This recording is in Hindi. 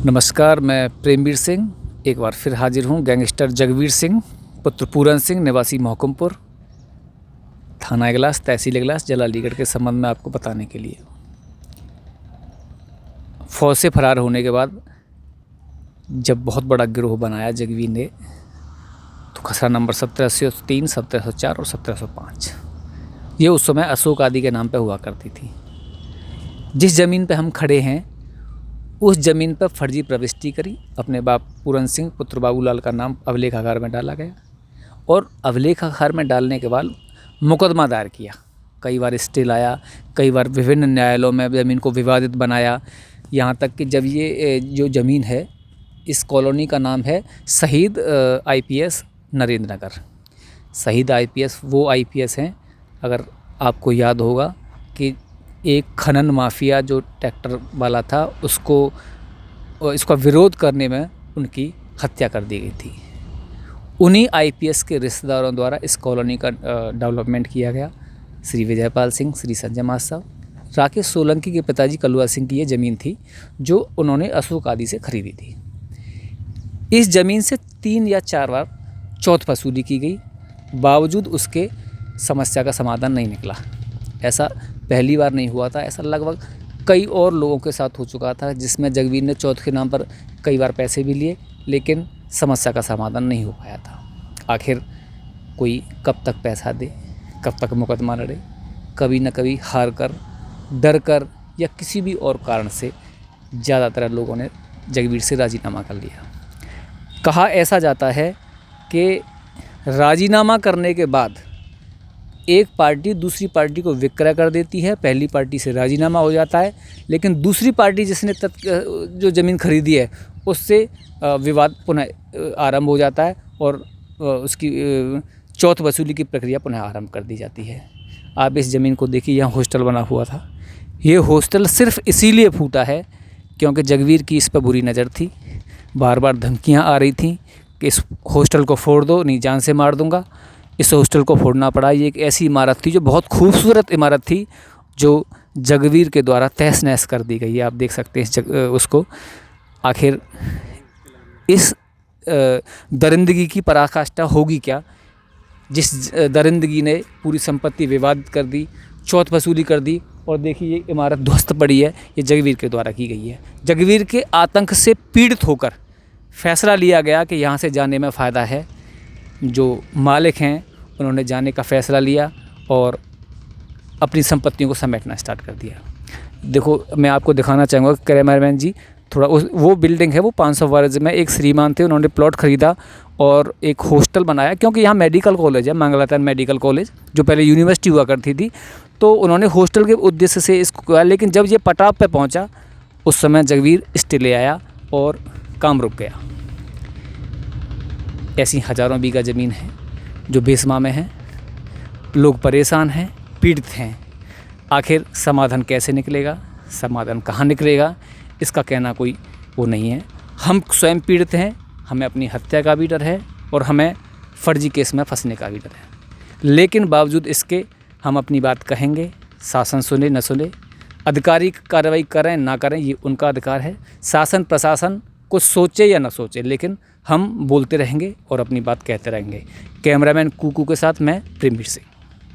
नमस्कार, मैं प्रेमवीर सिंह एक बार फिर हाजिर हूँ। गैंगस्टर जगवीर सिंह पुत्र पूरन सिंह निवासी मोहकुमपुर, थाना इगलास, तहसील इगलास, जिला अलीगढ़ के संबंध में आपको बताने के लिए। फौज से फरार होने के बाद जब बहुत बड़ा गिरोह बनाया जगवीर ने, तो खसरा नंबर 1703, 1704 और 1705 ये उस समय अशोक आदि के नाम पर हुआ करती थी। जिस ज़मीन पर हम खड़े हैं उस ज़मीन पर फर्जी प्रविष्टि करी, अपने बाप पूरन सिंह पुत्र बाबूलाल का नाम अभिलेखागार में डाला गया और अभिलेखागार में डालने के बाद मुकदमा दायर किया। कई बार स्टे लाया, कई बार विभिन्न न्यायालयों में ज़मीन को विवादित बनाया, यहाँ तक कि जब ये जो ज़मीन है, इस कॉलोनी का नाम है शहीद IPS नरेंद्र नगर। शहीद IPS वो IPS हैं, अगर आपको याद होगा कि एक खनन माफिया जो ट्रैक्टर वाला था, इसका विरोध करने में उनकी हत्या कर दी गई थी। उन्हीं IPS के रिश्तेदारों द्वारा इस कॉलोनी का डेवलपमेंट किया गया। श्री विजयपाल सिंह, श्री संजय मास्टर, राकेश सोलंकी के पिताजी कलुआ सिंह की ये ज़मीन थी जो उन्होंने अशोक आदि से खरीदी थी। इस ज़मीन से 3 या 4 बार चौथ वसूली की गई, बावजूद उसके समस्या का समाधान नहीं निकला। ऐसा पहली बार नहीं हुआ था, ऐसा लगभग कई और लोगों के साथ हो चुका था, जिसमें जगवीर ने चौथ के नाम पर कई बार पैसे भी लिए, लेकिन समस्या का समाधान नहीं हो पाया था। आखिर कोई कब तक पैसा दे, कब तक मुकदमा लड़े। कभी न कभी हार कर, डर कर या किसी भी और कारण से ज़्यादातर लोगों ने जगवीर से राजीनामा कर लिया। कहा ऐसा जाता है कि राजीनामा करने के बाद एक पार्टी दूसरी पार्टी को विक्रय कर देती है। पहली पार्टी से राजीनामा हो जाता है, लेकिन दूसरी पार्टी जिसने जो ज़मीन खरीदी है उससे विवाद पुनः आरंभ हो जाता है और उसकी चौथ वसूली की प्रक्रिया पुनः आरंभ कर दी जाती है। आप इस ज़मीन को देखिए, यहाँ हॉस्टल बना हुआ था। ये हॉस्टल सिर्फ इसीलिए फूटा है क्योंकि जगवीर की इस पर बुरी नज़र थी। बार बार धमकियाँ आ रही थी कि इस हॉस्टल को फोड़ दो, नहीं जान से मार दूँगा। इस हॉस्टल को फोड़ना पड़ा। ये एक ऐसी इमारत थी जो बहुत खूबसूरत इमारत थी, जो जगवीर के द्वारा तहस नहस कर दी गई है। आप देख सकते हैं उसको। आखिर इस दरिंदगी की पराकाष्ठा होगी क्या, जिस दरिंदगी ने पूरी संपत्ति विवादित कर दी, चौथ वसूली कर दी, और देखिए ये इमारत ध्वस्त पड़ी है। ये जगवीर के द्वारा की गई है। जगवीर के आतंक से पीड़ित होकर फैसला लिया गया कि यहाँ से जाने में फ़ायदा है। जो मालिक हैं उन्होंने जाने का फ़ैसला लिया और अपनी संपत्तियों को समेटना स्टार्ट कर दिया। देखो, मैं आपको दिखाना चाहूँगा, कैमरामैन जी थोड़ा वो बिल्डिंग है, वो 500 वर्ग में एक श्रीमान थे, उन्होंने प्लॉट ख़रीदा और एक हॉस्टल बनाया। क्योंकि यहाँ मेडिकल कॉलेज है, मंगलातन मेडिकल कॉलेज, जो पहले यूनिवर्सिटी हुआ करती थी, तो उन्होंने हॉस्टल के उद्देश्य से इसको किया। लेकिन जब ये पटाव पे पहुँचा उस समय जगवीर स्टे ले आया और काम रुक गया। ऐसी हज़ारों बीघा ज़मीन है जो बेसमा में है। लोग परेशान हैं, पीड़ित हैं। आखिर समाधान कैसे निकलेगा, समाधान कहाँ निकलेगा, इसका कहना कोई वो नहीं है। हम स्वयं पीड़ित हैं, हमें अपनी हत्या का भी डर है और हमें फर्जी केस में फंसने का भी डर है। लेकिन बावजूद इसके हम अपनी बात कहेंगे। शासन सुने न सुने, अधिकारी कार्रवाई करें ना करें, ये उनका अधिकार है। शासन प्रशासन कुछ सोचे या ना सोचे, लेकिन हम बोलते रहेंगे और अपनी बात कहते रहेंगे। कैमरामैन कुकू के साथ मैं प्रेमवीर सिंह।